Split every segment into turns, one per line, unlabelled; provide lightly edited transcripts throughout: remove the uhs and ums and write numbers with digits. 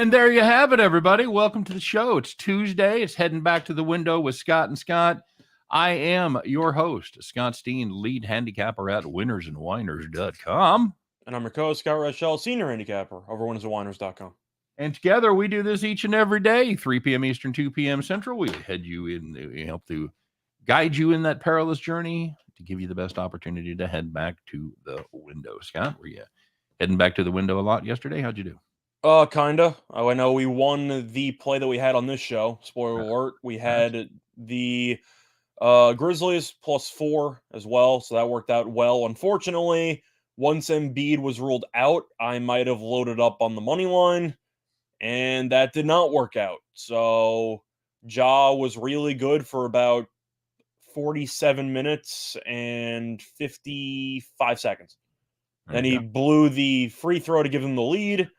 And there you have it, everybody. Welcome to the show. It's Tuesday. It's heading back to the window with Scott and Scott. I am your host, Scott Steen, lead handicapper at winnersandwhiners.com.
And I'm your co-host, Scott Rochelle, senior handicapper over winnersandwhiners.com.
And together we do this each and every day, 3 p.m. Eastern, 2 p.m. Central. We head you in, we help to guide you in that perilous journey to give you the best opportunity to head back to the window. Scott, were you heading back to the window a lot yesterday? How'd you do?
Kinda. I know we won the play that we had on this show. Spoiler alert. We had the Grizzlies +4 as well, so that worked out well. Unfortunately, once Embiid was ruled out, I might have loaded up on the money line, and that did not work out. So Ja was really good for about 47 minutes and 55 seconds. Then he blew the free throw to give them the lead.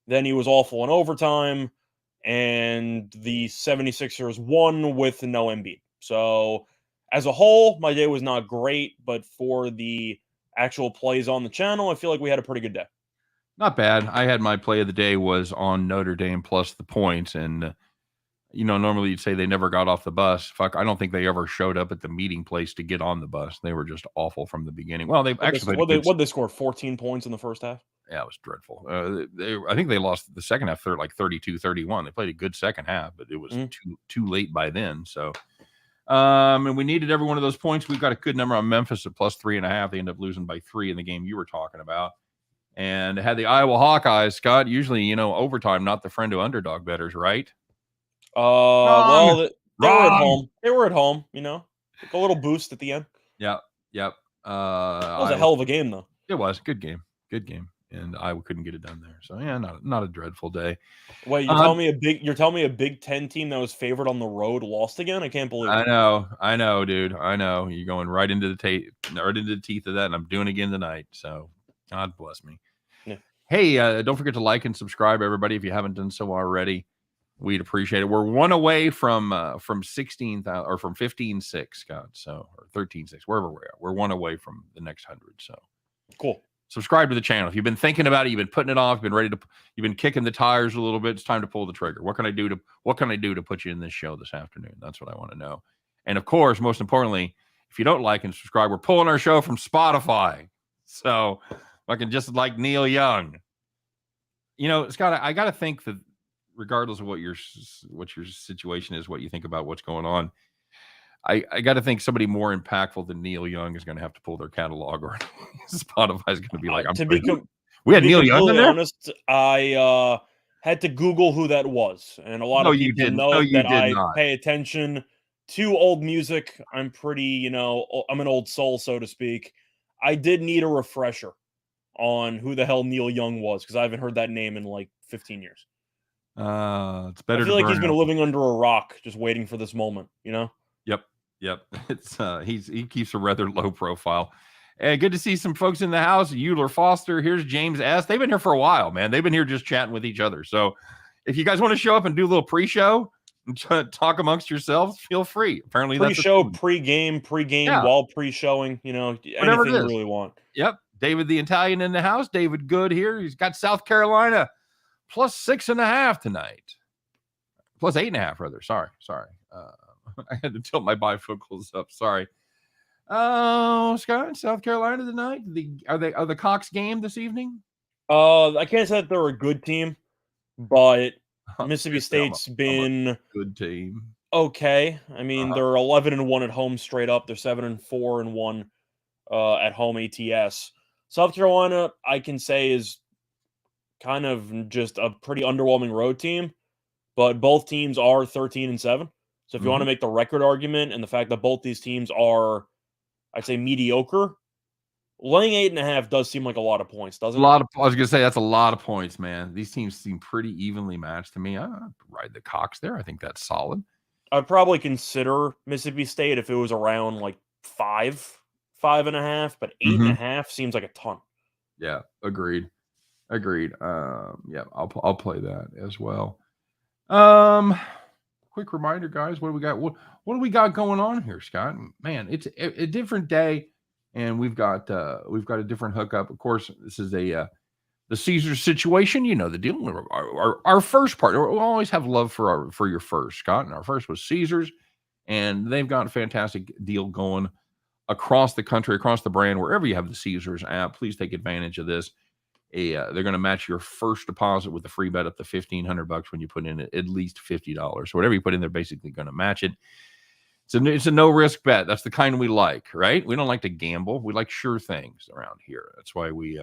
Then he was awful in overtime, and the 76ers won with no Embiid. So as a whole, my day was not great, but for the actual plays on the channel, I feel like we had a pretty good day.
Not bad. I had my play of the day was on Notre Dame plus the points, and normally you'd say they never got off the bus. Fuck, I don't think they ever showed up at the meeting place to get on the bus. They were just awful from the beginning. Well, they've actually
they score 14 points in the first half.
Yeah, it was dreadful. I think they lost the second half, like 32-31. They played a good second half, but it was too late by then. So, and we needed every one of those points. We've got a good number on Memphis at +3.5. They ended up losing by 3 in the game you were talking about. And had the Iowa Hawkeyes, Scott, usually, overtime, not the friend of underdog bettors, right?
Well, they were at home. They were at home, a little boost at the end.
Yep.
That was a hell of a game, though.
It was. Good game. And Iowa couldn't get it done there. So, yeah, not a dreadful day.
Wait, you're telling me a Big Ten team that was favored on the road lost again? I can't believe it.
I know, dude. I know. You're going right into the teeth of that, and I'm doing it again tonight. So, God bless me.
Yeah.
Hey, don't forget to like and subscribe, everybody, if you haven't done so already. We'd appreciate it. We're one away from 16,000 or from 15,600, Scott. So, or 13,600, wherever we are. We're one away from the next 100. So,
cool.
Subscribe to the channel. If you've been thinking about it, you've been putting it off, you've been kicking the tires a little bit, it's time to pull the trigger. What can I do to put you in this show this afternoon? That's what I want to know. And of course, most importantly, if you don't like and subscribe, we're pulling our show from Spotify. So I can just like Neil Young. Scott, I got to think that regardless of what your situation is, what you think about what's going on, I got to think somebody more impactful than Neil Young is going to have to pull their catalog, or Spotify is going to be like, we had Neil Young in there?
Honest, I had to Google who that was, and a lot of people know that I pay attention to old music. I'm pretty, I'm an old soul, so to speak. I did need a refresher on who the hell Neil Young was, because I haven't heard that name in like 15 years.
It's better.
I feel like he's been living under a rock, just waiting for this moment,
Yep. It's he keeps a rather low profile. Good to see some folks in the house. Euler Foster. Here's James S. They've been here for a while, man. They've been here just chatting with each other. So if you guys want to show up and do a little pre-show and talk amongst yourselves, feel free. Apparently
pre-show, pre-game, while pre-showing, anything you really want.
Yep. David the Italian in the house. David Good here. He's got South Carolina +6.5 tonight. +8.5 rather. Sorry. I had to tilt my bifocals up. Sorry. Oh, Scott, South Carolina tonight. Are the Cox game this evening?
I can't say that they're a good team, but Mississippi State's been
a good team.
Okay. I mean, they're 11-1 at home straight up. They're 7-4-1 at home ATS. South Carolina, I can say, is kind of just a pretty underwhelming road team, but both teams are 13-7. So if you want to make the record argument, and the fact that both these teams are, I'd say, mediocre, laying 8.5 does seem like a lot of points, doesn't it?
I was going to say, that's a lot of points, man. These teams seem pretty evenly matched to me. I'd ride the Cox there. I think that's solid.
I'd probably consider Mississippi State if it was around like 5.5, but 8.5 seems like a ton.
Yeah, agreed. Yeah, I'll play that as well. Quick reminder, guys, what do we got? What do we got going on here, Scott? Man, it's a different day, and we've got a different hookup. Of course, this is a the Caesars situation, you know the deal. Our first partner, we'll always have love for your first, Scott. And our first was Caesars, and they've got a fantastic deal going across the country, across the brand, wherever you have the Caesars app. Please take advantage of this. They're going to match your first deposit with a free bet up to $1,500 when you put in at least $50. So whatever you put in, they're basically going to match it. It's a no risk bet. That's the kind we like, right? We don't like to gamble. We like sure things around here. That's why we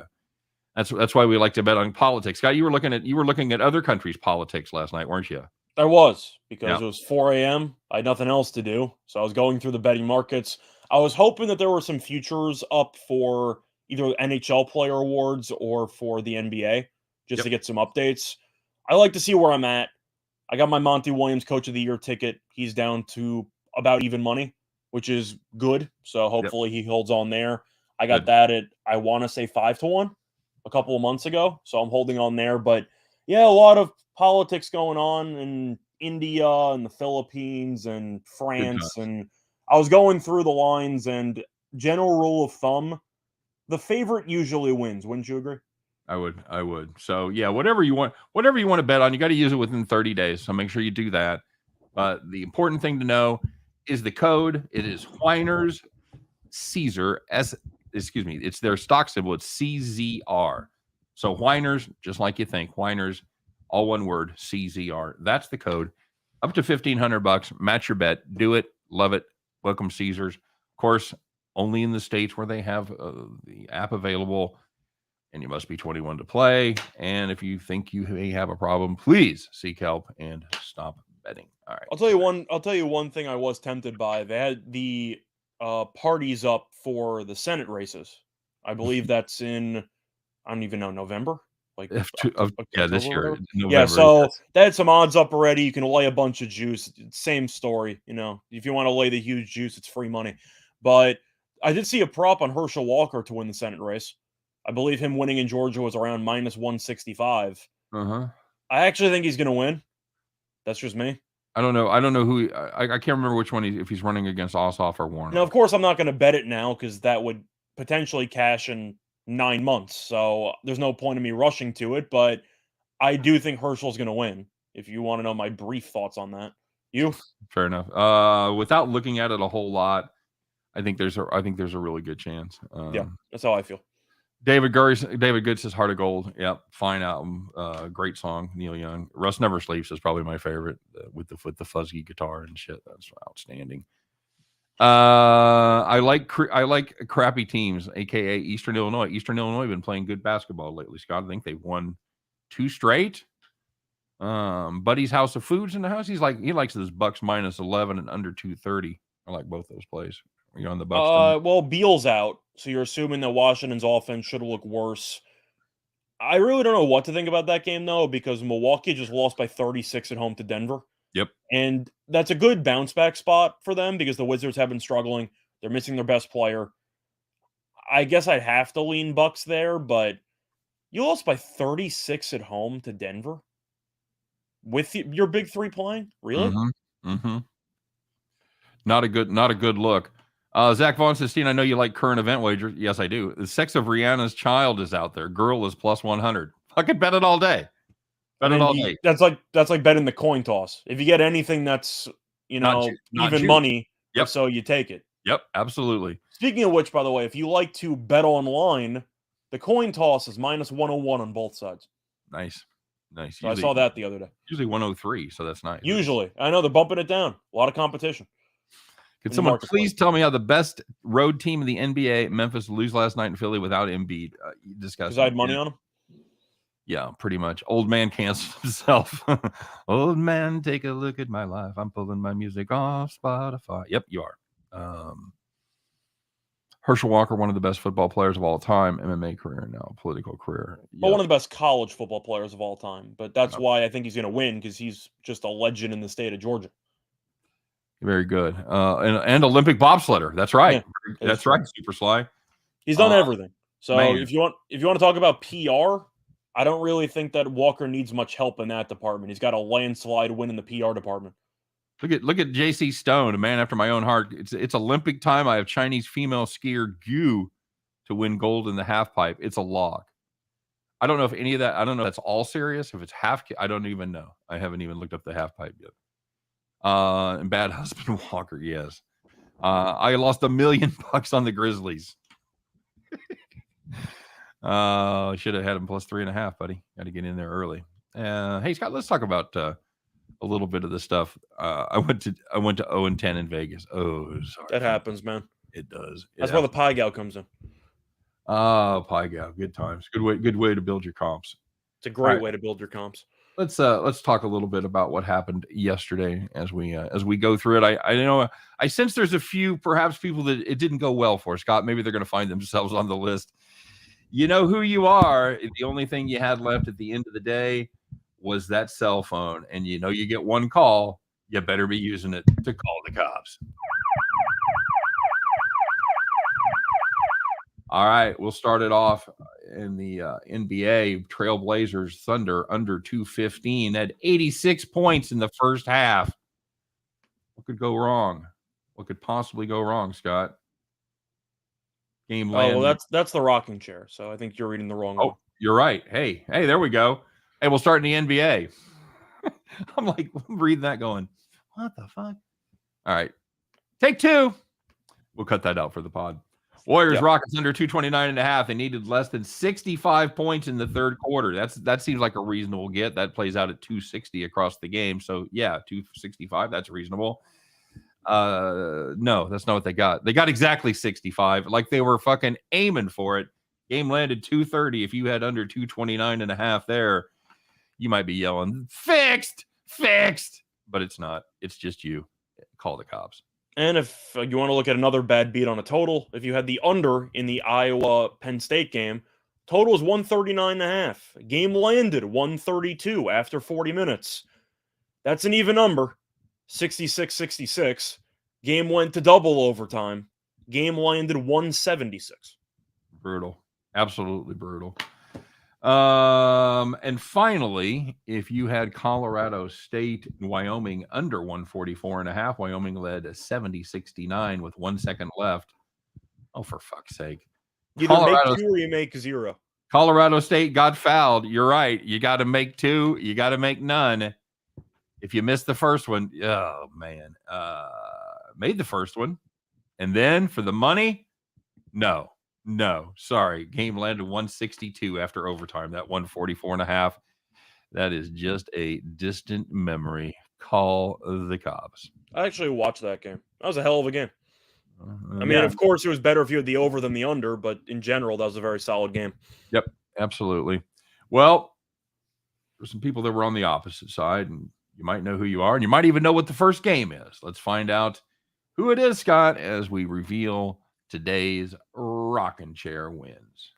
that's why we like to bet on politics. Scott, you were looking at other countries' politics last night, weren't you?
I was, because it was 4 a.m. I had nothing else to do, so I was going through the betting markets. I was hoping that there were some futures up for either NHL player awards or for the NBA, just to get some updates. I like to see where I'm at. I got my Monty Williams Coach of the Year ticket. He's down to about even money, which is good. So hopefully he holds on there. I got that at, I want to say 5-1 a couple of months ago. So I'm holding on there. But yeah, a lot of politics going on in India and the Philippines and France. And I was going through the lines, and general rule of thumb, the favorite usually wins. Wouldn't you agree?
I would. So yeah, whatever you want to bet on, you got to use it within 30 days. So make sure you do that. The important thing to know is the code. It is Whiners Caesar it's their stock symbol. It's CZR. So Whiners, just like you think, Whiners, all one word, CZR. That's the code. Up to $1,500. Match your bet. Do it. Love it. Welcome Caesars. Of course, only in the states where they have the app available, and you must be 21 to play. And if you think you may have a problem, please seek help and stop betting. All right.
I'll tell you one thing I was tempted by. They had the parties up for the Senate races. I believe that's in, I don't even know, November? Like
this year. November,
yeah, so they had some odds up already. You can lay a bunch of juice. Same story, you know. If you want to lay the huge juice, it's free money. But I did see a prop on Herschel Walker to win the Senate race. I believe him winning in Georgia was around -165. I actually think he's going to win. That's just me.
I don't know who. I can't remember which one if he's running against Ossoff or Warren.
Now, of course, I'm not going to bet it now because that would potentially cash in 9 months. So there's no point in me rushing to it. But I do think Herschel's going to win. If you want to know my brief thoughts on that,
fair enough. Without looking at it a whole lot, I think there's a really good chance.
Yeah, that's how I feel.
David Good says Heart of Gold. Yep, fine album. Great song. Neil Young. Rust Never Sleeps is probably my favorite with the fuzzy guitar and shit. That's outstanding. I like crappy teams, aka Eastern Illinois. Eastern Illinois been playing good basketball lately, Scott. I think they've won 2 straight. Buddy's House of Foods in the house. He likes this Bucks -11 and under 230. I like both those plays. Are you on the Bucks?
Well, Beal's out, so you're assuming that Washington's offense should look worse. I really don't know what to think about that game, though, because Milwaukee just lost by 36 at home to Denver.
Yep.
And that's a good bounce back spot for them because the Wizards have been struggling. They're missing their best player. I guess I'd have to lean Bucks there, but you lost by 36 at home to Denver with your big three playing? Really?
Not a good look. Zach Vaughn says, Steve, I know you like current event wagers. Yes, I do. The sex of Rihanna's child is out there. Girl is +100. I could bet it all day. All day.
That's like betting the coin toss. If you get anything that's even money, so you take it.
Yep, absolutely.
Speaking of which, by the way, if you like to bet online, the coin toss is -101 on both sides.
Nice.
So I saw that the other day.
Usually 103, so that's nice.
Usually. I know they're bumping it down. A lot of competition.
Could someone please tell me how the best road team in the NBA, Memphis, lose last night in Philly without Embiid? Discuss.
Because I had money on him?
Yeah, pretty much. Old man canceled himself. Old man, take a look at my life. I'm pulling my music off Spotify. Yep, you are. Herschel Walker, one of the best football players of all time, MMA career now, political career. Yep.
Well, one of the best college football players of all time. But that's why I think he's going to win, because he's just a legend in the state of Georgia.
Very good. And Olympic bobsledder. That's right. Yeah, that's right. Super Sly.
He's done everything. So if you want to talk about PR, I don't really think that Walker needs much help in that department. He's got a landslide win in the PR department.
Look at JC Stone, a man after my own heart. It's Olympic time. I have Chinese female skier Gu to win gold in the half pipe. It's a lock. I don't know if any of that. I don't know if that's all serious. If it's half, I don't even know. I haven't even looked up the half pipe yet. And Bad Husband Walker, yes. I lost $1 million on the Grizzlies. Should have had him plus 3.5, buddy. Got to get in there early. Hey Scott, let's talk about a little bit of this stuff. I went to 0-10 in Vegas. Oh, sorry.
That happens, man.
It does.
That's why the pie gal comes in.
Pie gal, good times. Good way to build your comps.
It's a great way to build your comps.
Let's talk a little bit about what happened yesterday as we go through it. I know I sense there's a few perhaps people that it didn't go well for. Scott, maybe they're going to find themselves on the list. You know who you are. The only thing you had left at the end of the day was that cell phone, and you know you get one call. You better be using it to call the cops. All right, we'll start it off in the NBA. Trailblazers Thunder under 215 had 86 points in the first half. What could go wrong? What could possibly go wrong, Scott? Game landed.
Oh, well, that's the rocking chair. So I think you're reading the wrong one.
You're right. Hey, there we go. Hey, we'll start in the NBA. I'm reading that going, what the fuck? All right, take two. We'll cut that out for the pod. Warriors Rockets under 229.5. They needed less than 65 points in the third quarter. That seems like a reasonable get. That plays out at 260 across the game. So yeah, 265. That's reasonable. No, that's not what they got. They got exactly 65. Like they were fucking aiming for it. Game landed 230. If you had under 229.5 there, you might be yelling, fixed. But it's not. It's just you. Call the cops.
And if you want to look at another bad beat on a total, if you had the under in the Iowa-Penn State game, total is 139.5. Game landed 132 after 40 minutes. That's an even number, 66-66. Game went to double overtime. Game landed 176.
Brutal. Absolutely brutal. And finally, if you had Colorado State and Wyoming under 144.5, Wyoming led 70-69 with 1 second left. Oh, for fuck's sake.
Either make 2 or you make 0.
Colorado State got fouled. You're right. You got to make 2. You got to make none. If you missed the first one, oh, man. Made the first one. And then for the money, no, sorry. Game landed 162 after overtime. That 144.5. That is just a distant memory. Call the cops.
I actually watched that game. That was a hell of a game. I mean, of course, it was better if you had the over than the under, but in general, that was a very solid game.
Yep, absolutely. Well, there's some people that were on the opposite side, and you might know who you are, and you might even know what the first game is. Let's find out who it is, Scott, as we reveal today's rocking chair wins.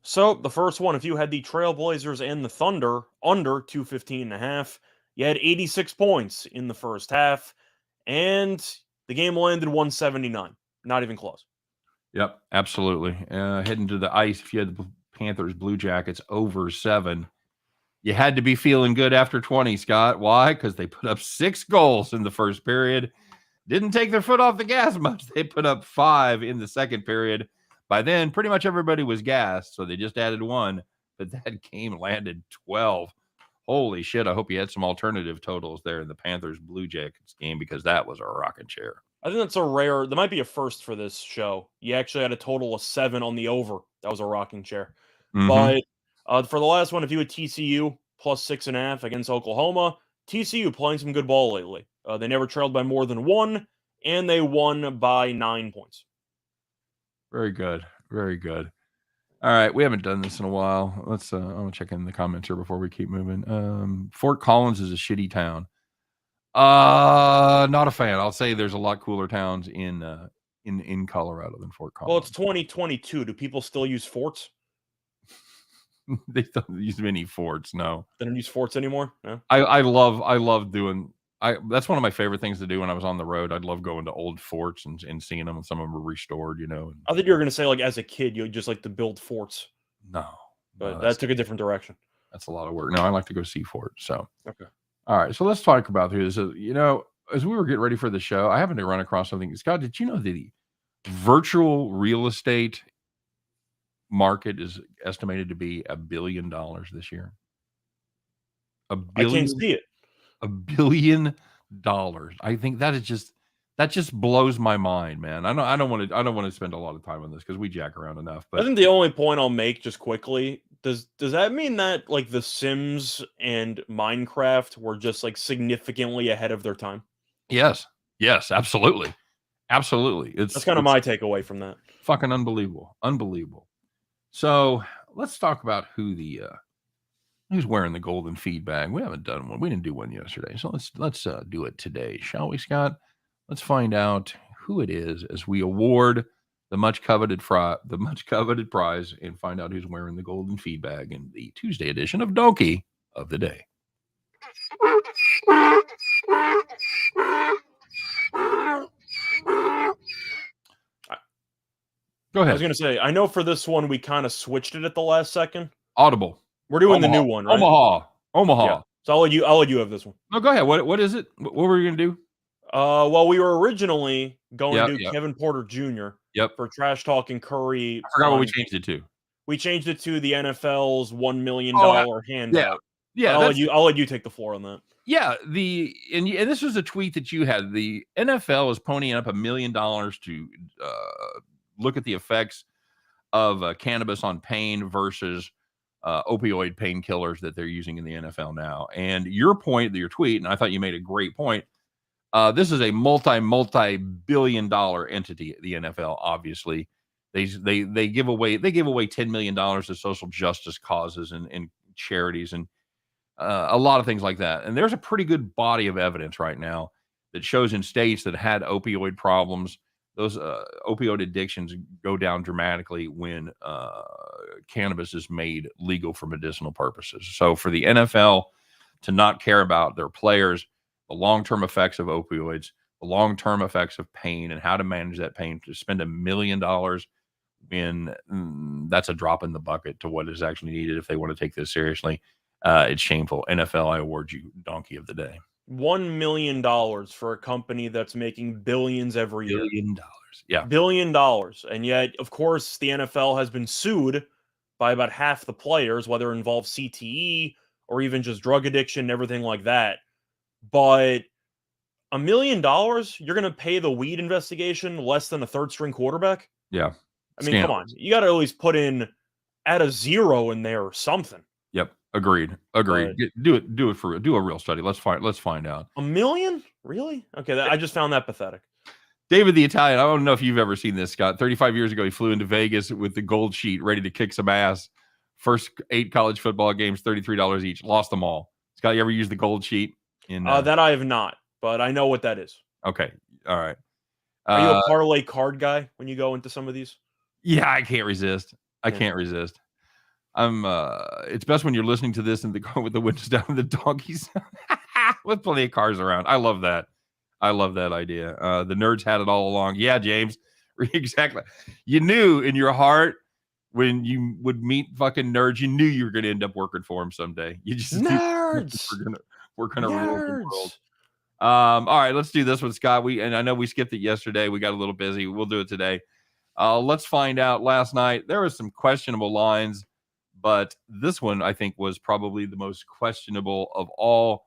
So the first one, if you had the Trailblazers and the Thunder under 215.5, you had 86 points in the first half, and the game landed 179. Not even close.
Yep, absolutely. Heading to the ice, if you had the Panthers Blue Jackets over 7, you had to be feeling good after 20, Scott. Why? Because they put up 6 goals in the first period. Didn't take their foot off the gas much. They put up 5 in the second period. By then, pretty much everybody was gassed, so they just added 1. But that game landed 12. Holy shit, I hope you had some alternative totals there in the Panthers Blue Jackets game, because that was a rocking chair.
I think that's a rare, that might be a first for this show. You actually had a total of 7 on the over. That was a rocking chair.
Mm-hmm.
But for the last one, if you had TCU plus 6.5 against Oklahoma, TCU playing some good ball lately. They never trailed by more than 1, and they won by 9 points.
Very good. Very good. All right, we haven't done this in a while. Let's I'm gonna check in the comments here before we keep moving. Fort Collins is a shitty town. Not a fan. I'll say there's a lot cooler towns in Colorado than Fort Collins.
Well, it's 2022. Do people still use forts?
They don't use many forts. No,
They don't use forts anymore. No?
I love doing. That's one of my favorite things to do when I was on the road. I'd love going to old forts and seeing them, and some of them were restored. You know.
I thought you were going to say, like, as a kid, you just like to build forts.
No,
But that took a different direction.
That's a lot of work. No, I like to go see forts. So
okay.
All right, so let's talk about this. You know, as we were getting ready for the show, I happened to run across something. Scott, did you know that virtual real estate market is estimated to be $1 billion this year.
I can't see it.
$1 billion. I think that just blows my mind, man. I don't want to spend a lot of time on this because we jack around enough. But
I think the only point I'll make just quickly, does that mean that like The Sims and Minecraft were just like significantly ahead of their time?
yes, absolutely.
That's kind of my takeaway from that.
Fucking unbelievable. So let's talk about who's wearing the golden feed bag. We haven't done one. We didn't do one yesterday, so let's do it today, shall we, Scott? Let's find out who it is as we award the much coveted prize and find out who's wearing the golden feed bag in the Tuesday edition of Donkey of the Day. Go ahead.
I was going to say, I know for this one, we kind of switched it at the last second.
Audible.
We're doing the new one, right?
Omaha.
Yeah. So I'll let you have this one.
No, go ahead. What is it? What were you going to do?
Well, we were originally going to do Kevin Porter Jr. For trash talking Curry.
I forgot what we changed it to.
We changed it to the NFL's $1 million handout.
Yeah.
I'll let you take the floor on that.
Yeah, and this was a tweet that you had. The NFL is ponying up $1 million to look at the effects of cannabis on pain versus opioid painkillers that they're using in the NFL now. And your tweet, and I thought you made a great point. This is a multi-billion-dollar entity. The NFL, obviously, they give away $10 million to social justice causes and charities and a lot of things like that. And there's a pretty good body of evidence right now that shows in states that had opioid problems, those opioid addictions go down dramatically when cannabis is made legal for medicinal purposes. So for the NFL to not care about their players, the long-term effects of opioids, the long-term effects of pain, and how to manage that pain, to spend $1 million when that's a drop in the bucket to what is actually needed if they want to take this seriously. It's shameful. NFL, I award you Donkey of the Day.
$1 million for a company that's making billions every year.
$1 billion. Yeah.
$1 billion. And yet, of course, the NFL has been sued by about half the players, whether it involves CTE or even just drug addiction and everything like that. But $1 million, you're going to pay the weed investigation less than a third string quarterback?
Yeah.
I mean, come on. You got to at least put in add a zero in there or something.
Yep. Agreed. Do a real study. Let's find out.
$1 million? Really? Okay. I just found that pathetic.
David the Italian. I don't know if you've ever seen this, Scott. 35 years ago, he flew into Vegas with the gold sheet, ready to kick some ass. First 8 college football games, $33 each. Lost them all. Scott, you ever use the gold sheet?
That I have not, but I know what that is.
Okay. All right.
Are you a parlay card guy when you go into some of these?
Yeah, I can't resist. I can't resist. It's best when you're listening to this and with the windows down and the donkeys with plenty of cars around. I love that. I love that idea. The nerds had it all along. Yeah, James, exactly. You knew in your heart when you would meet fucking nerds, you knew you were going to end up working for them someday. You just
nerds.
We're gonna rule the world. All right, let's do this one, Scott. And I know we skipped it yesterday. We got a little busy. We'll do it today. Let's find out. Last night there was some questionable lines, but this one I think was probably the most questionable of all.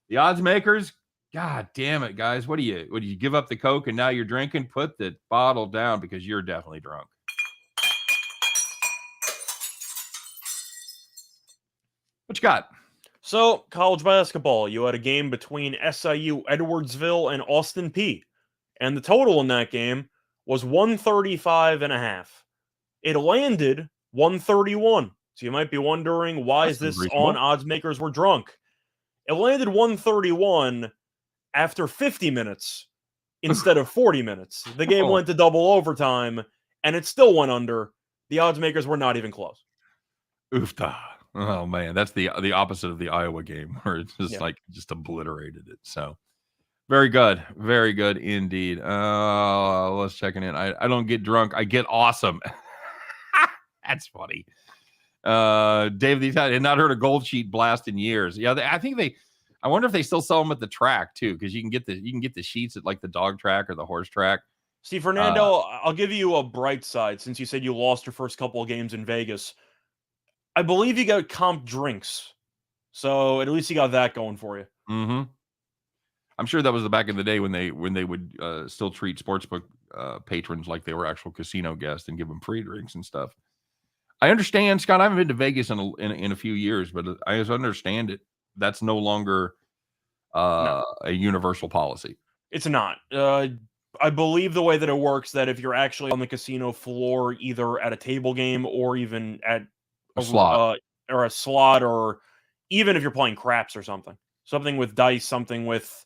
The odds makers, God damn it, guys! What do you give up the Coke and now you're drinking? Put the bottle down because you're definitely drunk. What you got?
So, college basketball, you had a game between SIU Edwardsville and Austin Peay. And the total in that game was 135.5. It landed 131. So you might be wondering, why is this on Oddsmakers We're Drunk? It landed 131 after 50 minutes instead of 40 minutes. The game went to double overtime, and it still went under. The Oddsmakers were not even close.
Oofta. Oh man, that's the opposite of the Iowa game where it's just obliterated it. So very good indeed. Let's check it in. I don't get drunk, I get awesome. That's funny. David the Italian had not heard a gold sheet blast in years. Yeah, I wonder if they still sell them at the track too, because you can get the sheets at like the dog track or the horse track.
See, Fernando, I'll give you a bright side since you said you lost your first couple of games in Vegas. I believe you got comp drinks. So at least you got that going for you.
Mm-hmm. I'm sure that was the back in the day when they would still treat sportsbook patrons like they were actual casino guests and give them free drinks and stuff. I understand, Scott. I haven't been to Vegas in a few years, but I understand it. That's no longer
No.
a universal policy.
It's not. I believe the way that it works, that if you're actually on the casino floor, either at a table game or even at
A slot.
or a slot, or even if you're playing craps or something with dice, something with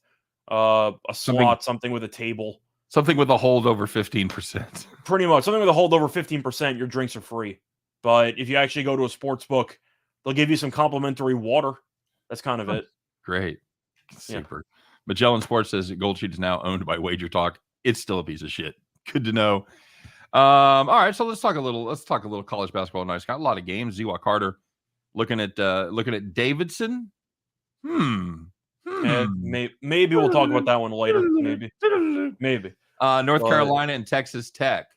a slot, something with a table,
something with a hold over 15%.
Pretty much something with a hold over 15%. Your drinks are free. But if you actually go to a sports book, they'll give you some complimentary water. That's kind of it.
Great. Super. Yeah. Magellan Sports says that Gold Sheet is now owned by Wager Talk. It's still a piece of shit. Good to know. All right, so let's talk a little college basketball tonight. Got a lot of games. Ziwa Carter looking at Davidson.
Maybe we'll talk about that one later. Maybe.
North Carolina and Texas Tech.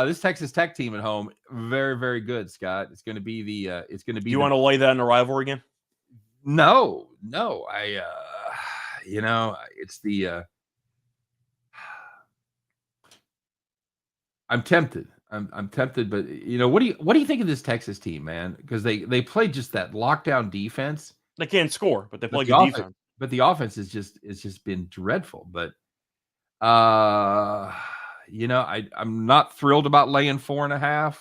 This Texas Tech team at home, very, very good, Scott. It's going to be the.
You want to lay that in a rivalry game?
No. It's the. I'm tempted. I'm tempted, but what do you think of this Texas team, man? Because they play just that lockdown defense.
They can't score, but they play good defense.
But the offense is just been dreadful. But I'm not thrilled about laying 4.5.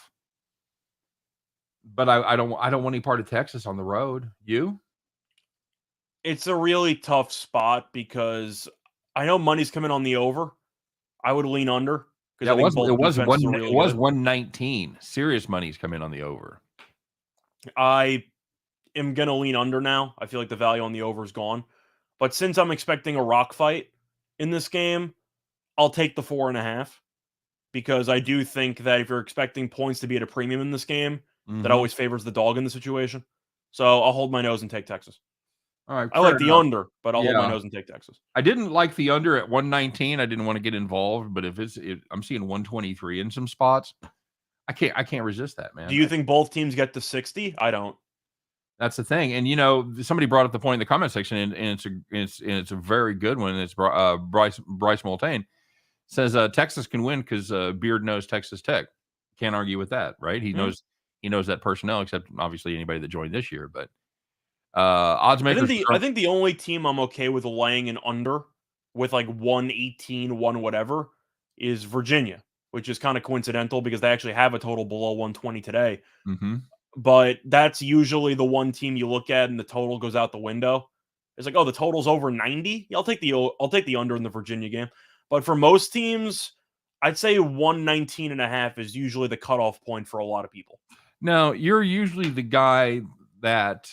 But I don't want any part of Texas on the road. You?
It's a really tough spot because I know money's coming on the over. I would lean under.
Yeah, it was 119. Serious money's come in on the over.
I am going to lean under now. I feel like the value on the over is gone. But since I'm expecting a rock fight in this game, I'll take the 4.5 because I do think that if you're expecting points to be at a premium in this game, that always favors the dog in the situation. So I'll hold my nose and take Texas.
All right,
I like the under, but I'll hold my nose and take Texas.
I didn't like the under at 119. I didn't want to get involved, but if I'm seeing 123 in some spots, I can't resist that, man.
Do you think both teams get to 60? I don't.
That's the thing. And somebody brought up the point in the comment section, and it's a very good one. It's Bryce Multane says Texas can win because Beard knows Texas Tech. Can't argue with that, right? He knows that personnel, except obviously anybody that joined this year, but. Oddsmakers.
I think the only team I'm okay with laying an under with like 118, one whatever is Virginia, which is kind of coincidental because they actually have a total below 120 today.
Mm-hmm.
But that's usually the one team you look at and the total goes out the window. It's like, oh, the total's over 90. Yeah, I'll take the under in the Virginia game. But for most teams, I'd say 119.5 is usually the cutoff point for a lot of people.
Now, you're usually the guy that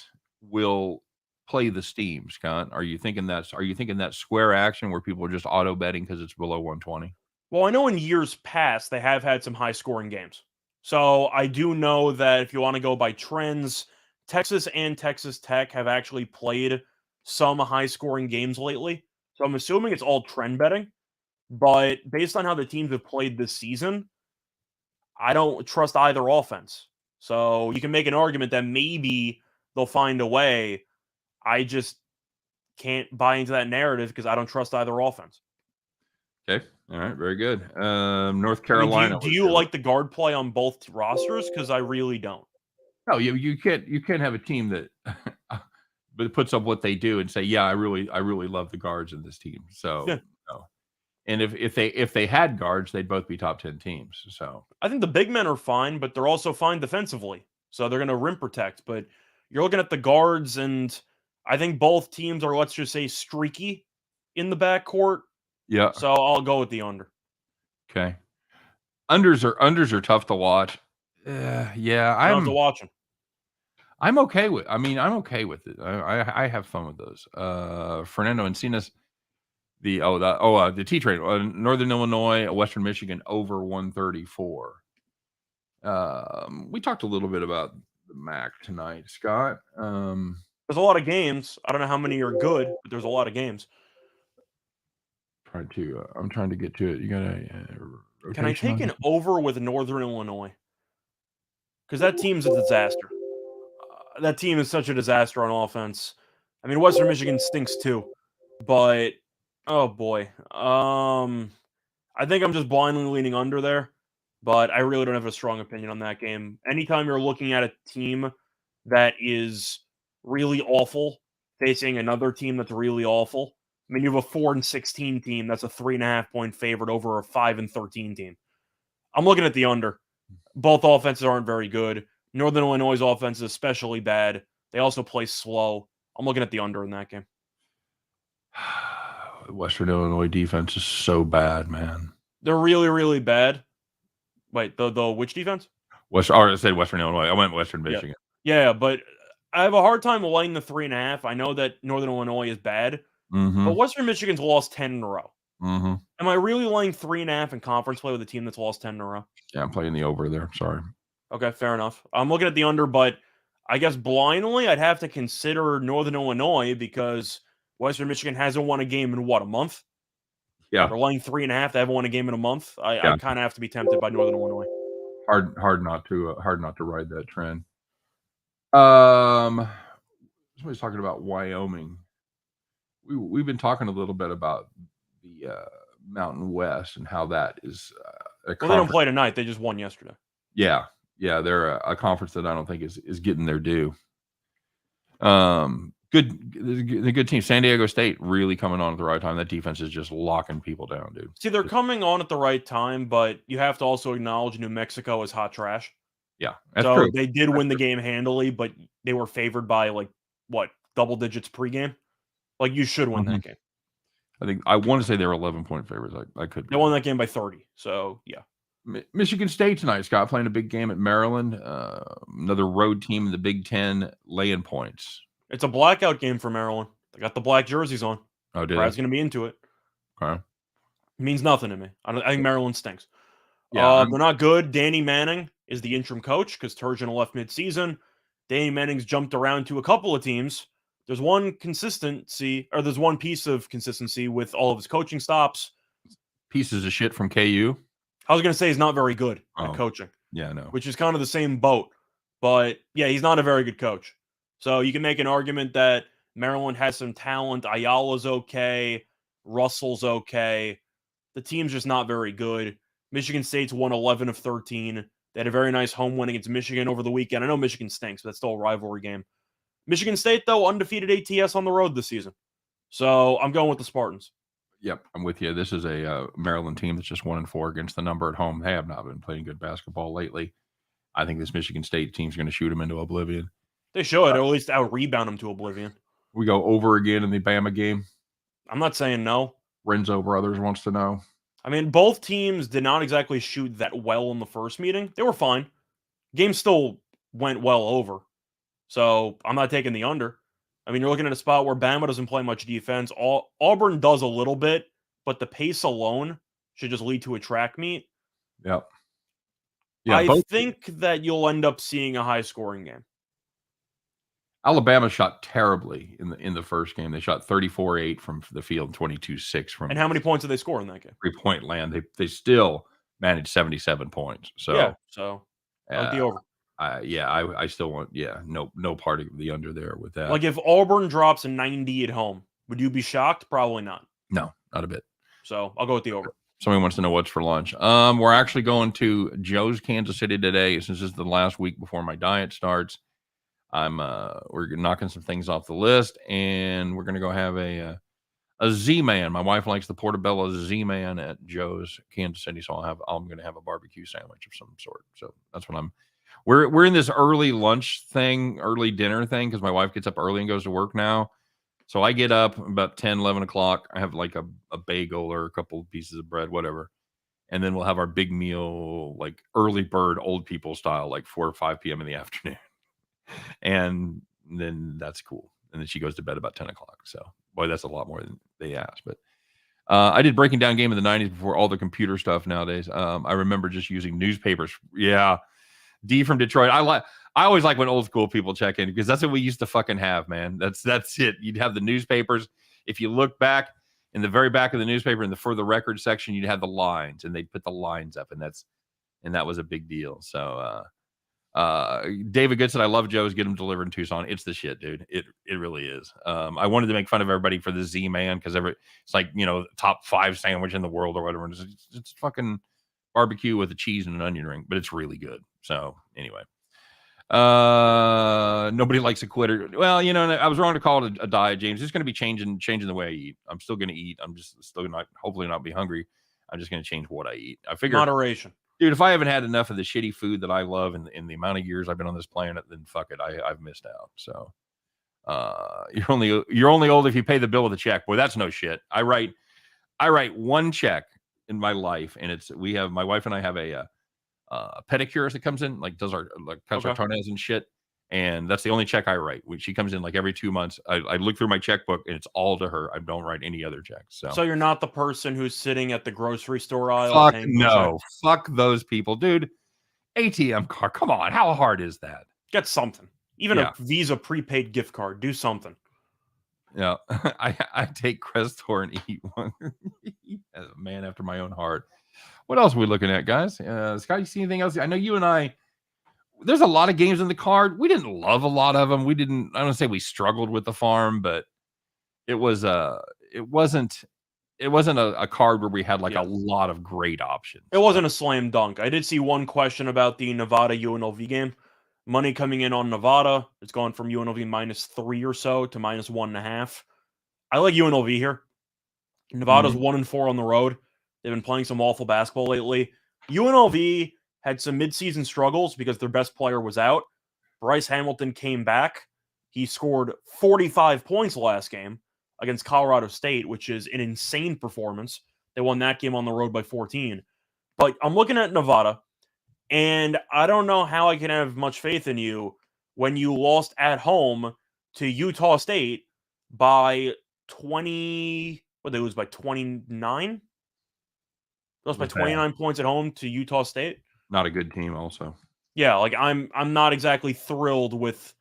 will play the steam, Scott. Are you thinking that square action where people are just auto betting because it's below 120?
Well, I know in years past they have had some high scoring games. So I do know that if you want to go by trends, Texas and Texas Tech have actually played some high scoring games lately. So I'm assuming it's all trend betting. But based on how the teams have played this season, I don't trust either offense. So you can make an argument that maybe they'll find a way. I just can't buy into that narrative because I don't trust either offense.
Okay. All right. Very good. North Carolina.
Do you like the guard play on both rosters? Because I really don't.
No, you can't have a team that but puts up what they do and say, yeah, I really love the guards in this team. So
yeah.
No. And if they had guards, they'd both be top 10 teams. So
I think the big men are fine, but they're also fine defensively. So they're going to rim protect. But you're looking at the guards, and I think both teams are, let's just say, streaky in the backcourt.
Yeah.
So I'll go with the under.
Okay. Unders are tough to watch. Yeah,
I have to watch them.
I'm okay with it. I have fun with those. Fernando Encinas, the T train, Northern Illinois, Western Michigan over 134. We talked a little bit about the MAC tonight, Scott.
There's a lot of games. I don't know how many are good, but there's a lot of games.
I'm trying to get to it. You got a
Can I
rotation
take
on
an
it?
over with Northern Illinois? Because that team's a disaster. That team is such a disaster on offense. I mean, Western Michigan stinks too, but oh boy. I think I'm just blindly leaning under there, but I really don't have a strong opinion on that game. Anytime you're looking at a team that is really awful facing another team that's really awful, I mean, you have a 4-16 team that's a 3.5-point favorite over a 5-13 team. I'm looking at the under. Both offenses aren't very good. Northern Illinois' offense is especially bad. They also play slow. I'm looking at the under in that game.
Western Illinois defense is so bad, man.
They're really, really bad. Wait, the which defense?
I said Western Illinois. I went Western Michigan.
Yeah, but I have a hard time laying the 3.5. I know that Northern Illinois is bad, but Western Michigan's lost 10 in a row.
Mm-hmm.
Am I really laying 3.5 in conference play with a team that's lost 10 in a row?
Yeah, I'm playing the over there. Sorry.
Okay, fair enough. I'm looking at the under, but I guess blindly I'd have to consider Northern Illinois because Western Michigan hasn't won a game in a month?
Yeah.
They're laying 3.5. They haven't won a game in a month. I kind of have to be tempted by Northern Illinois.
Hard not to ride that trend. Somebody's talking about Wyoming. We've been talking a little bit about the Mountain West and how that is
Well, they don't play tonight. They just won yesterday.
Yeah, they're a conference that I don't think is getting their due. The good team. San Diego State really coming on at the right time. That defense is just locking people down, dude.
See, they're coming on at the right time, but you have to also acknowledge New Mexico is hot trash.
Yeah,
that's true. They did win the game handily, but they were favored by double digits pregame. Like you should win that game.
I want to say they were 11-point favorites. I could.
They won that game by 30. So yeah.
Michigan State tonight, Scott, playing a big game at Maryland. Another road team in the Big Ten, laying points.
It's a blackout game for Maryland. They got the black jerseys on.
Oh, did
Brad's going to be into it.
Okay.
It means nothing to me. I think Maryland stinks.
Yeah,
they're not good. Danny Manning is the interim coach because Turgeon left mid-season. Danny Manning's jumped around to a couple of teams. There's one piece of consistency with all of his coaching stops.
Pieces of shit from KU.
I was going to say he's not very good at coaching.
Yeah, I know.
Which is kind of the same boat. But, yeah, he's not a very good coach. So you can make an argument that Maryland has some talent. Ayala's okay. Russell's okay. The team's just not very good. Michigan State's won 11 of 13. They had a very nice home win against Michigan over the weekend. I know Michigan stinks, but that's still a rivalry game. Michigan State, though, undefeated ATS on the road this season. So I'm going with the Spartans.
Yep, I'm with you. This is a Maryland team that's just 1-4 against the number at home. They have not been playing good basketball lately. I think this Michigan State team's going to shoot them into oblivion.
They should, or at least out-rebound them to oblivion.
We go over again in the Bama game.
I'm not saying no.
Renzo Brothers wants to know.
I mean, both teams did not exactly shoot that well in the first meeting. They were fine. Game still went well over. So I'm not taking the under. I mean, you're looking at a spot where Bama doesn't play much defense. Auburn does a little bit, but the pace alone should just lead to a track meet.
Yep.
Yeah, I think that you'll end up seeing a high-scoring game.
Alabama shot terribly in the first game. They shot 34-8 from the field, 22-6 from.
And how many points did they score in that game?
3-point land. They still managed 77 points. So
yeah, so I like the over.
I still want no part of the under there with that.
Like if Auburn drops a 90 at home, would you be shocked? Probably not.
No, not a bit.
So I'll go with the over.
Somebody wants to know what's for lunch. We're actually going to Joe's Kansas City today. Since this is the last week before my diet starts, we're knocking some things off the list, and we're gonna go have a Z-Man. My wife likes the Portobello Z-Man at Joe's Kansas City, so I'm gonna have a barbecue sandwich of some sort. So that's what we're in this early lunch thing, early dinner thing, because my wife gets up early and goes to work now. So I get up about 10, 11 o'clock. I have like a bagel or a couple of pieces of bread, whatever. And then we'll have our big meal, like early bird, old people style, like 4 or 5 p.m. in the afternoon. And then that's cool. And then she goes to bed about 10 o'clock. So, boy, that's a lot more than they asked. But I did breaking down game of the 90s before all the computer stuff nowadays. I remember just using newspapers. Yeah. D from Detroit. I always like when old school people check in because that's what we used to fucking have, man. That's it. You'd have the newspapers. If you look back, in the very back of the newspaper, in the for the record section, you'd have the lines, and they'd put the lines up, and that was a big deal. So David Goodson, I love Joe's. Get him delivered in Tucson. It's the shit, dude. It really is. I wanted to make fun of everybody for the Z-Man because it's like, top 5 sandwich in the world or whatever. It's fucking barbecue with a cheese and an onion ring, but it's really good. So anyway, nobody likes a quitter. Well, I was wrong to call it a diet, James. It's going to be changing the way I eat. I'm still going to eat. I'm just still hopefully not be hungry. I'm just going to change what I eat. I figure
moderation.
Dude, if I haven't had enough of the shitty food that I love in the amount of years I've been on this planet, then fuck it, I've missed out. So, you're only old if you pay the bill with a check. Boy, that's no shit. I write one check in my life, and my wife and I have a pedicurist that comes in, cuts our toenails and shit, and that's the only check I write. She comes in every 2 months. I look through my checkbook, and it's all to her. I don't write any other checks.
So you're not the person who's sitting at the grocery store aisle.
Fuck no. Fuck those people, dude. ATM card. Come on. How hard is that?
Get something. Even a Visa prepaid gift card. Do something.
Yeah. I take Crestor and eat one. As a man after my own heart. What else are we looking at, guys? Scott, you see anything else? I know you and I, there's a lot of games in the card. We didn't love a lot of them. I don't say we struggled with the farm, but it wasn't a card where we had a lot of great options.
It wasn't a slam dunk. I did see one question about the Nevada UNLV game. Money coming in on Nevada. It's gone from UNLV -3 or so to -1.5. I like UNLV here. Nevada's 1-4 on the road. They've been playing some awful basketball lately. UNLV had some midseason struggles because their best player was out. Bryce Hamilton came back. He scored 45 points last game against Colorado State, which is an insane performance. They won that game on the road by 14. But I'm looking at Nevada, and I don't know how I can have much faith in you when you lost at home to Utah State by 20. What, they lose by 29? Lost by 29 points at home to Utah State.
Not a good team also. Yeah,
I'm not exactly thrilled with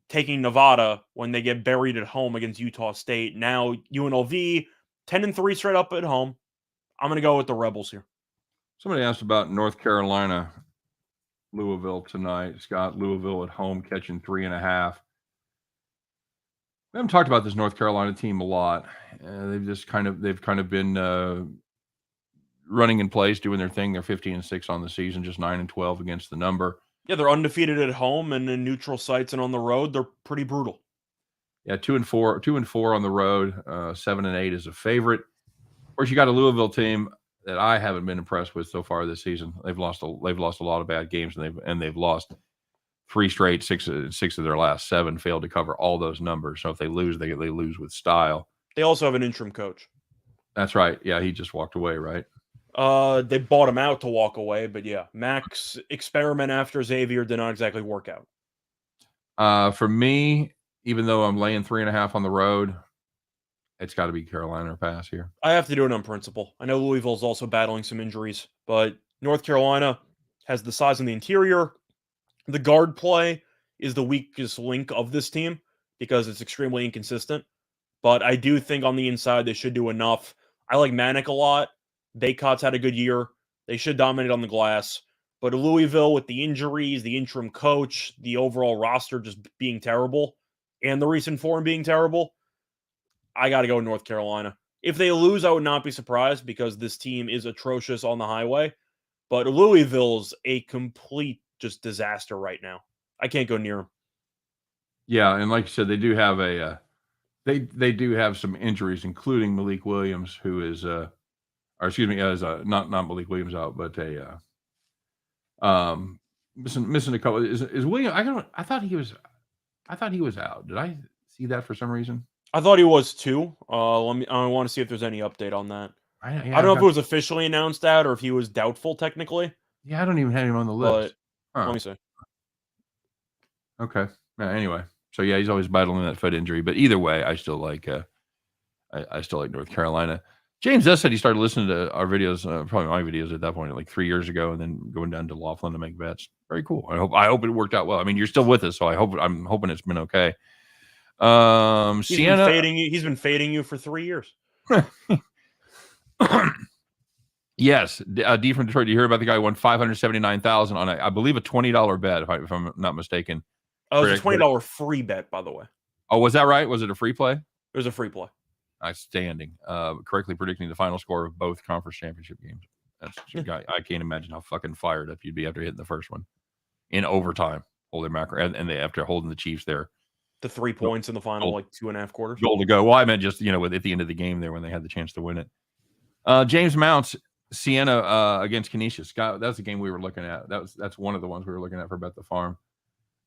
taking Nevada when they get buried at home against Utah State. Now UNLV 10-3 straight up at home. I'm going to go with the Rebels here.
Somebody asked about North Carolina, Louisville tonight. Scott, Louisville at home catching 3.5. We haven't talked about this North Carolina team a lot. They've kind of been running in place, doing their thing. They're 15-6 on the season, just 9-12 against the number.
Yeah, they're undefeated at home, and in neutral sites and on the road, they're pretty brutal.
Yeah, 2-4 on the road. 7-8 is a favorite. Of course, you got a Louisville team that I haven't been impressed with so far this season. They've lost a lot of bad games, and they've lost 3 straight. Six of their last 7 failed to cover all those numbers. So if they lose, they lose with style.
They also have an interim coach.
That's right. Yeah, he just walked away, right?
They bought him out to walk away, but yeah, Mac's experiment after Xavier did not exactly work
out. For me, even though I'm laying 3.5 on the road, it's got to be Carolina or pass here.
I have to do it on principle. I know Louisville's also battling some injuries, but North Carolina has the size in the interior. The guard play is the weakest link of this team because it's extremely inconsistent. But I do think on the inside they should do enough. I like Manic a lot. Baycott's had a good year. They should dominate on the glass. But Louisville, with the injuries, the interim coach, the overall roster just being terrible, and the recent form being terrible, I got to go North Carolina. If they lose, I would not be surprised because this team is atrocious on the highway. But Louisville's a complete just disaster right now. I can't go near them.
Yeah, and like you said, they do have they do have some injuries, including Malik Williams, who is not Malik Williams out, but missing a couple. Is Williams? I thought he was out. Did I see that for some reason?
I thought he was too. I want to see if there's any update on that. I don't know if it was officially announced out or if he was doubtful technically.
Yeah, I don't even have him on the list.
Let me see.
Okay. Anyway, so yeah, he's always battling that foot injury, but either way, I still like North Carolina. James S said he started listening to our videos, probably my videos at that point, like 3 years ago, and then going down to Laughlin to make bets. Very cool. I hope it worked out well. I mean, you're still with us, so I'm hoping it's been okay. Sienna,
he's been fading you for 3 years.
Yes, D from Detroit. Do you hear about the guy who won $579,000 on I believe a $20 bet, if I'm not mistaken.
Oh, it was a $20 free bet, by the way.
Oh, was that right? Was it a free play?
It was a free play.
Outstanding. Correctly predicting the final score of both conference championship games. That's I can't imagine how fucking fired up you'd be after hitting the first one in overtime. Holy mackerel! And they after holding the Chiefs there.
The 3 points in the final, like 2.5 quarters.
Goal to go. Well, I meant just at the end of the game there when they had the chance to win it. James Mounts, Siena against Canisius. Scott, that's the game we were looking at. That's one of the ones we were looking at for Bet the Farm.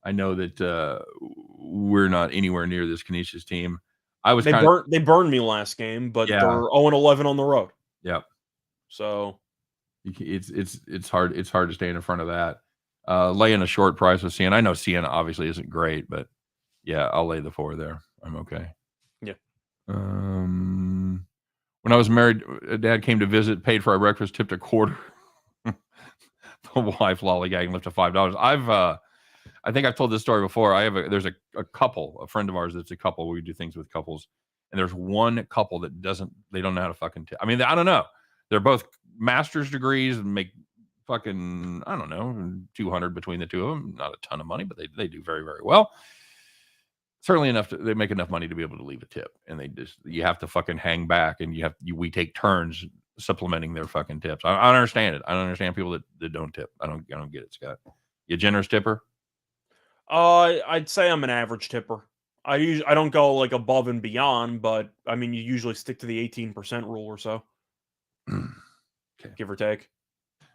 I know that we're not anywhere near this Canisius team.
They burned me last game, but they're 0-11 on the road.
Yep.
So
it's hard to stay in front of that. Laying a short price with Siena. I know Siena obviously isn't great, but yeah, I'll lay the 4 there. I'm okay.
Yeah.
When I was married, Dad came to visit, paid for our breakfast, tipped a quarter. The wife lollygagging left to $5. I think I've told this story before. There's a couple, a friend of ours that's a couple. We do things with couples, and there's one couple that they don't know how to fucking tip. I mean, I don't know. They're both master's degrees and make fucking, I don't know, 200 between the two of them. Not a ton of money, but they do very, very well. Certainly enough they make enough money to be able to leave a tip, and you have to fucking hang back, and we take turns supplementing their fucking tips. I don't understand it. I don't understand people that don't tip. I don't get it, Scott. You a generous tipper?
I'd say I'm an average tipper. I don't go like above and beyond, but I mean, you usually stick to the 18% rule or so.
Okay.
Give or take.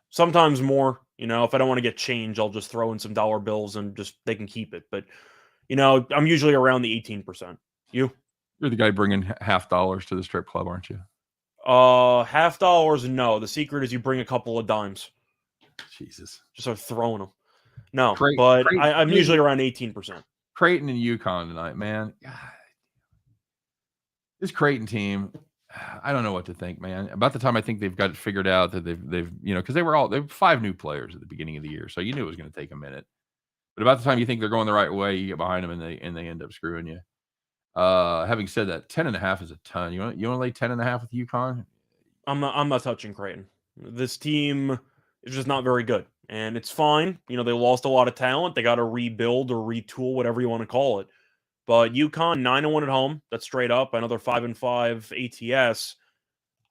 Sometimes more, if I don't want to get change, I'll just throw in some dollar bills and they can keep it. But, I'm usually around the 18%. You're
the guy bringing $50 to the strip club, aren't you?
$50, no. The secret is you bring a couple of dimes.
Jesus.
Just start throwing them. No, but I'm usually around 18%.
Creighton and UConn tonight, man. God. This Creighton team, I don't know what to think, man. About the time I think they've got it figured out that they've because they were 5 new players at the beginning of the year, so you knew it was going to take a minute. But about the time you think they're going the right way, you get behind them and they end up screwing you. Having said that, 10.5 is a ton. You want to lay 10.5 with UConn?
I'm not touching Creighton. This team is just not very good, and it's fine. They lost a lot of talent. They got to rebuild or retool, whatever you want to call it. But UConn 9-1 at home. That's straight up. Another 5-5 ATS.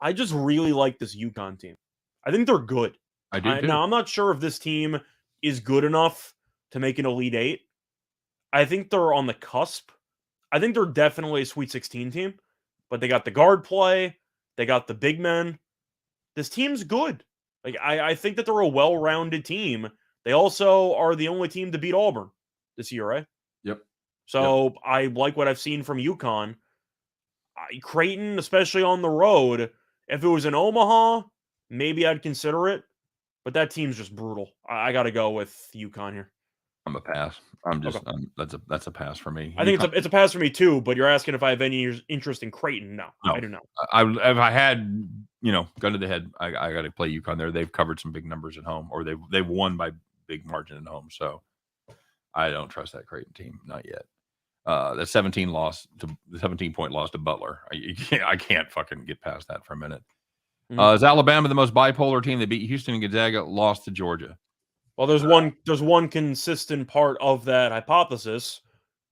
I just really like this UConn team. I think they're good.
I do too.
Now I'm not sure if this team is good enough to make an Elite 8. I think they're on the cusp. I think they're definitely a Sweet 16 team, but they got the guard play. They got the big men. This team's good. Like I think that they're a well-rounded team. They also are the only team to beat Auburn this year, right?
Yep.
So I like what I've seen from UConn. Creighton, especially on the road, if it was in Omaha, maybe I'd consider it. But that team's just brutal. I got to go with UConn here.
I'm a pass. That's a pass for me.
I think it's a pass for me too. But you're asking if I have any interest in Creighton? No, I do not.
If I had gun to the head, I got to play UConn there. They've covered some big numbers at home, or they've won by big margin at home. So I don't trust that Creighton team, not yet. The 17 point loss to Butler. I can't fucking get past that for a minute. Is Alabama the most bipolar team? They beat Houston and Gonzaga, lost to Georgia.
Well, there's one consistent part of that hypothesis.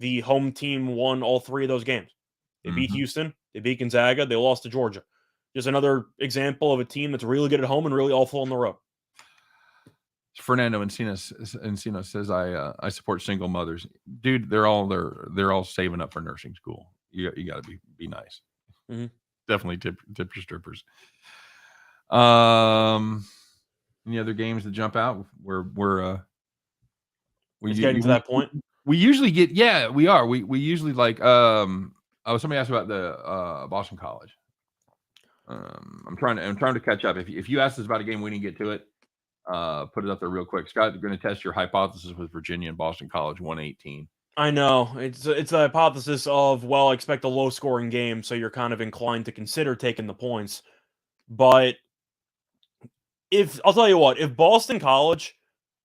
The home team won all 3 of those games. They beat Houston, they beat Gonzaga, they lost to Georgia. Just another example of a team that's really good at home and really awful on the road.
Fernando Encino says I support single mothers. Dude, they're all saving up for nursing school. You got to be nice.
Mm-hmm.
Definitely tip your strippers. Any other games that jump out? We're
getting to that point.
We usually get we are. We usually like somebody asked about the Boston College. I'm trying to catch up. If you asked us about a game we didn't get to it, put it up there real quick. Scott, you're going to test your hypothesis with Virginia and Boston College 118.
I know it's a hypothesis of I expect a low scoring game, so you're kind of inclined to consider taking the points. But I'll tell you what, if Boston College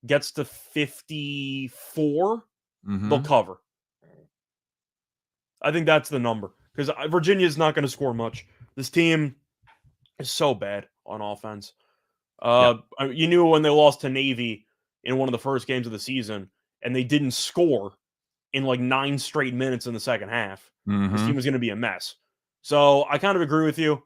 gets to 54, they'll cover. I think that's the number because Virginia's not going to score much. This team is so bad on offense.
Yeah.
You knew when they lost to Navy in one of the first games of the season, and they didn't score in like 9 straight minutes in the second half. This team was going to be a mess. So I kind of agree with you.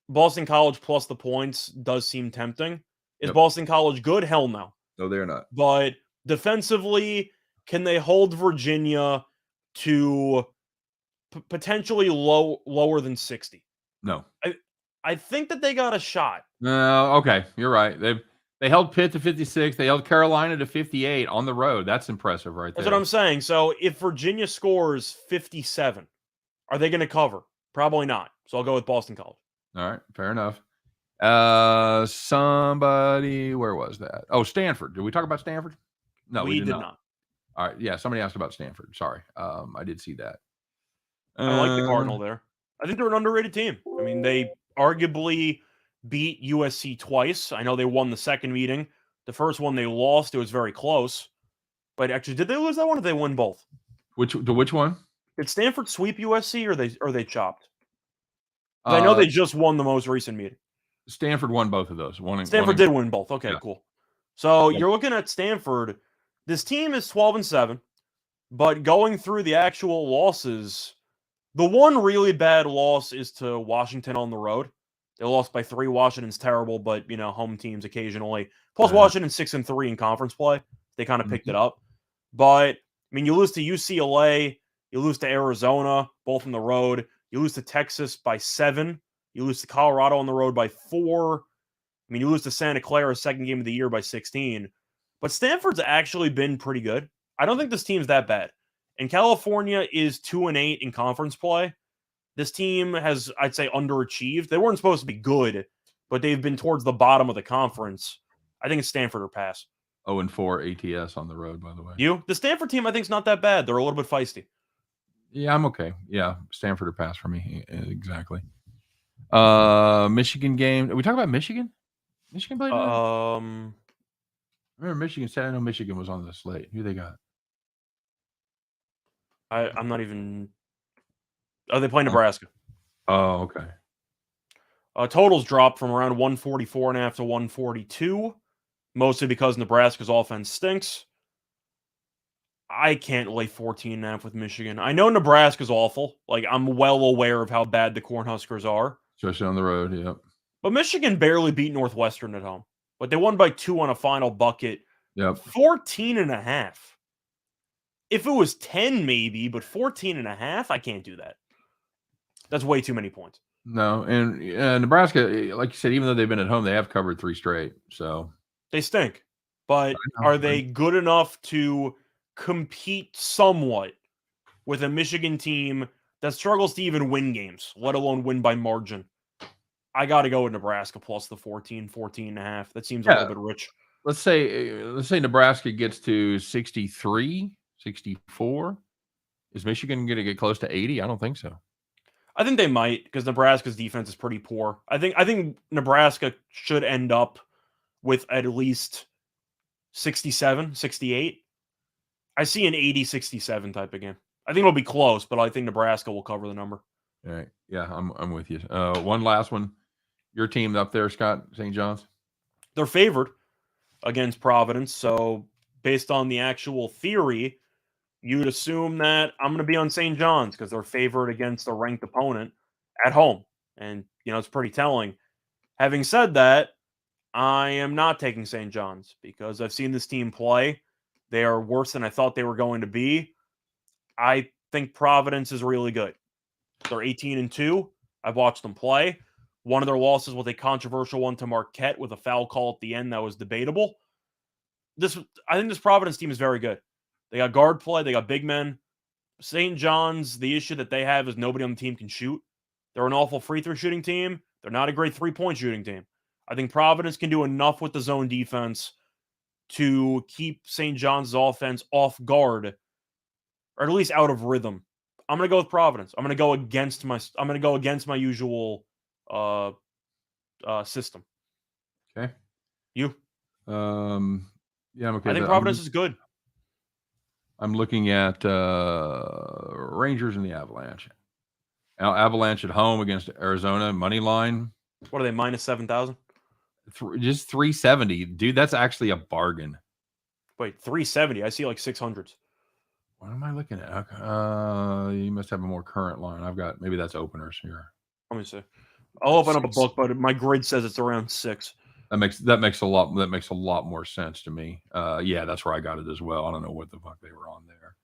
Boston College plus the points does seem tempting. Is Boston College good? Hell no.
No, they're not.
But defensively, can they hold Virginia to potentially lower than 60?
No.
I think that they got a shot.
No, okay, you're right. They held Pitt to 56. They held Carolina to 58 on the road. That's impressive, right there.
That's what I'm saying. So if Virginia scores 57, are they going to cover? Probably not. So I'll go with Boston College.
All right, fair enough. Somebody, where was that? Oh, Stanford. Did we talk about Stanford? No, we did not. All right, yeah, somebody asked about Stanford. Sorry, I did see that.
I like the Cardinal there. I think they're an underrated team. I mean, they arguably beat USC twice. I know they won the second meeting. The first one they lost. It was very close. But actually, did they lose that one or did they win both?
Which one?
Did Stanford sweep USC or they chopped? I know they just won the most recent meeting.
Stanford won both of those.
Stanford did win both. Okay, cool. So you're looking at Stanford. This team is 12-7, but going through the actual losses, the one really bad loss is to Washington on the road. They lost by 3. Washington's terrible, but home teams occasionally. Plus, Washington 6-3 in conference play. They kind of picked it up. But I mean, you lose to UCLA, you lose to Arizona, both on the road. You lose to Texas by 7. You lose to Colorado on the road by 4. I mean, you lose to Santa Clara, second game of the year, by 16. But Stanford's actually been pretty good. I don't think this team's that bad. And California is 2-8 in conference play. This team has, I'd say, underachieved. They weren't supposed to be good, but they've been towards the bottom of the conference. I think it's Stanford or pass.
0-4 ATS on the road, by the way.
The Stanford team, I think, is not that bad. They're a little bit feisty.
Yeah, I'm okay. Yeah, Stanford or pass for me. Exactly. Michigan game. Did we talk about Michigan? Michigan played tonight? Remember Michigan said, I know Michigan was on the slate. Who they got?
I'm not even. Oh, they play Nebraska.
Oh, okay.
Totals dropped from around 144.5 to 142, mostly because Nebraska's offense stinks. I can't lay 14.5 with Michigan. I know Nebraska's awful. Like, I'm well aware of how bad the Cornhuskers are.
Especially on the road, yep.
But Michigan barely beat Northwestern at home. But they won by 2 on a final bucket.
Yep.
14.5. If it was 10, maybe, but 14.5, I can't do that. That's way too many points.
No, and Nebraska, like you said, even though they've been at home, they have covered 3 straight. So
they stink. But are they good enough to compete somewhat with a Michigan team that struggles to even win games, let alone win by margin? I got to go with Nebraska plus the 14.5. That seems a little bit rich.
Let's say Nebraska gets to 63, 64. Is Michigan going to get close to 80? I don't think so.
I think they might, because Nebraska's defense is pretty poor. I think Nebraska should end up with at least 67, 68. I see an 80-67 type of game. I think it'll be close, but I think Nebraska will cover the number.
All right. Yeah, I'm with you. One last one. Your team up there, Scott, St. John's?
They're favored against Providence, so based on the actual theory, you'd assume that I'm going to be on St. John's because they're favored against a ranked opponent at home. And, it's pretty telling. Having said that, I am not taking St. John's because I've seen this team play. They are worse than I thought they were going to be. I think Providence is really good. They're 18-2. I've watched them play. One of their losses was a controversial one to Marquette with a foul call at the end that was debatable. I think this Providence team is very good. They got guard play. They got big men. St. John's, the issue that they have is nobody on the team can shoot. They're an awful free throw shooting team. They're not a great three-point shooting team. I think Providence can do enough with the zone defense to keep St. John's offense off guard, or at least out of rhythm. I'm going to go with Providence. I'm going to go against my usual system.
Okay.
You?
Yeah, I'm okay.
I think Providence is good.
I'm looking at Rangers and the Avalanche. Avalanche at home against Arizona, money line.
What are they, minus 7,000?
Just 370. Dude, that's actually a bargain.
Wait, 370? I see like 600s.
What am I looking at? You must have a more current line. I've got, maybe that's openers here.
Let me see. I'll open up a book, but my grid says it's around 6.
That makes a lot more sense to me. Yeah, that's where I got it as well. I don't know what the fuck they were on there.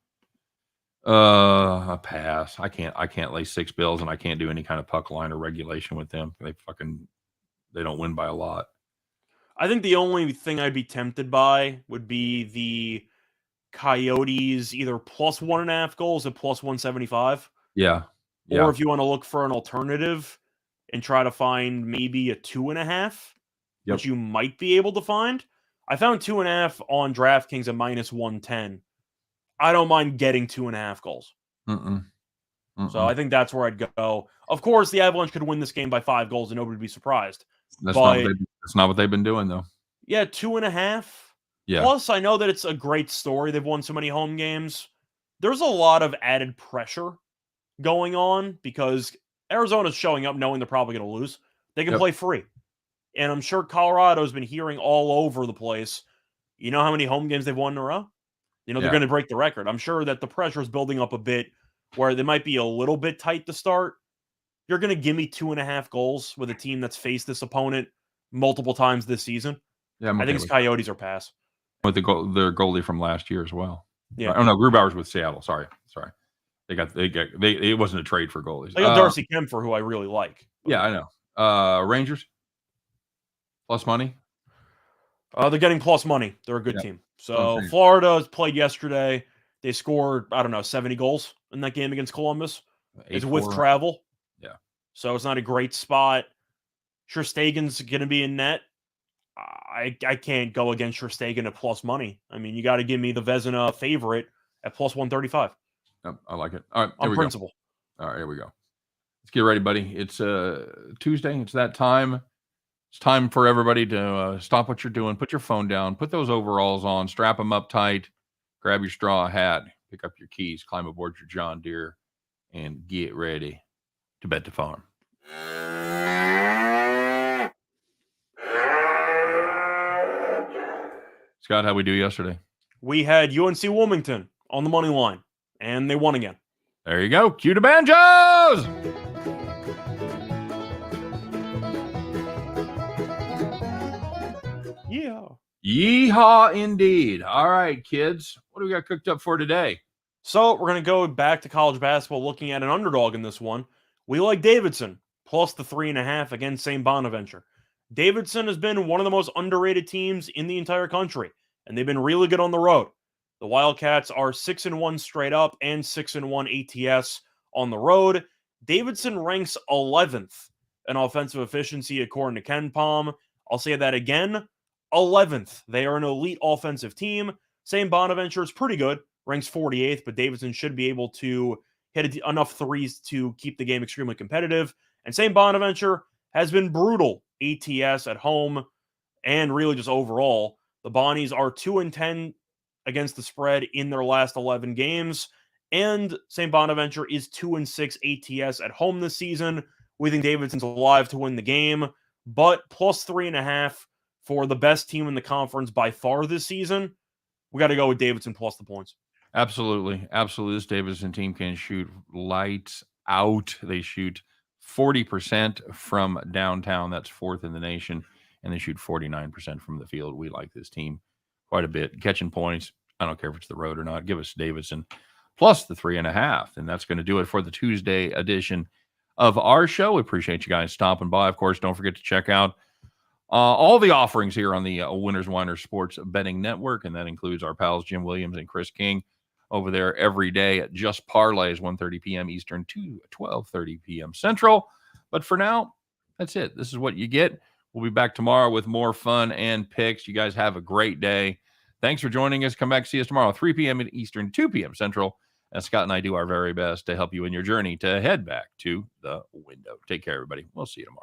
A pass. I can't lay 6 bills, and I can't do any kind of puck line or regulation with them. They don't win by a lot.
I think the only thing I'd be tempted by would be the Coyotes either plus 1.5 goals at plus 175.
Yeah.
Or if you want to look for an alternative and try to find maybe a 2.5, which you might be able to find. I found 2.5 on DraftKings at minus 110. I don't mind getting 2.5 goals. So I think that's where I'd go. Of course, the Avalanche could win this game by 5 goals and nobody would be surprised.
That's not what they've been doing, though.
Yeah, 2.5.
Yeah.
Plus, I know that it's a great story. They've won so many home games. There's a lot of added pressure going on because Arizona's showing up knowing they're probably going to lose. They can play free. And I'm sure Colorado's been hearing all over the place, you know how many home games they've won in a row? You know, they're going to break the record. I'm sure that the pressure is building up a bit where they might be a little bit tight to start. You're going to give me 2.5 goals with a team that's faced this opponent multiple times this season. Yeah, I think it's Coyotes or pass.
With their goalie from last year as well.
Yeah.
Oh no, Grubauer's with Seattle. Sorry. It wasn't a trade for goalies.
They got Darcy Kempfer, who I really like.
Yeah, I know. Rangers plus money.
They're getting plus money. They're a good team. So Florida played yesterday. They scored, 70 goals in that game against Columbus. It's with travel.
Yeah.
So it's not a great spot. Sherstagen's going to be in net. I can't go against Sherstagen at plus money. I mean, you got to give me the Vezina favorite at plus 135.
Yep, I like it. All right.
On principle.
All right, here we go. Let's get ready, buddy. It's Tuesday. It's that time. It's time for everybody to stop what you're doing. Put your phone down. Put those overalls on. Strap them up tight. Grab your straw hat. Pick up your keys. Climb aboard your John Deere. And get ready to bet the farm. Scott, how'd we do yesterday?
We had UNC Wilmington on the money line, and they won again.
There you go. Cue the banjos!
Yeah.
Yeehaw indeed. All right, kids. What do we got cooked up for today?
So we're going to go back to college basketball looking at an underdog in this one. We like Davidson, plus the 3.5 against St. Bonaventure. Davidson has been one of the most underrated teams in the entire country, and they've been really good on the road. The Wildcats are 6-1 straight up and 6-1 ATS on the road. Davidson ranks 11th in offensive efficiency according to Ken Palm. I'll say that again, 11th. They are an elite offensive team. St. Bonaventure is pretty good, ranks 48th, but Davidson should be able to hit enough threes to keep the game extremely competitive. And St. Bonaventure has been brutal ATS at home and really just overall. The Bonnies are 2-10 against the spread in their last 11 games, and St. Bonaventure is 2-6 ATS at home this season. We think Davidson's alive to win the game, but plus 3.5 for the best team in the conference by far this season. We got to go with Davidson plus the points.
Absolutely. This Davidson team can shoot lights out. They shoot 40% from downtown. That's 4th in the nation. And they shoot 49% from the field. We like this team quite a bit. Catching points, I don't care if it's the road or not. Give us Davidson plus the 3.5. And that's going to do it for the Tuesday edition of our show. We appreciate you guys stopping by. Of course, don't forget to check out all the offerings here on the Winners Whiners Sports Betting Network. And that includes our pals Jim Williams and Chris King over there every day at Just Parlays, 1:30 p.m. Eastern to 12:30 p.m. Central. But for now, that's it. This is what you get. We'll be back tomorrow with more fun and picks. You guys have a great day. Thanks for joining us. Come back, see us tomorrow, 3 p.m. Eastern, 2 p.m. Central. As Scott and I do our very best to help you in your journey to head back to the window. Take care, everybody. We'll see you tomorrow.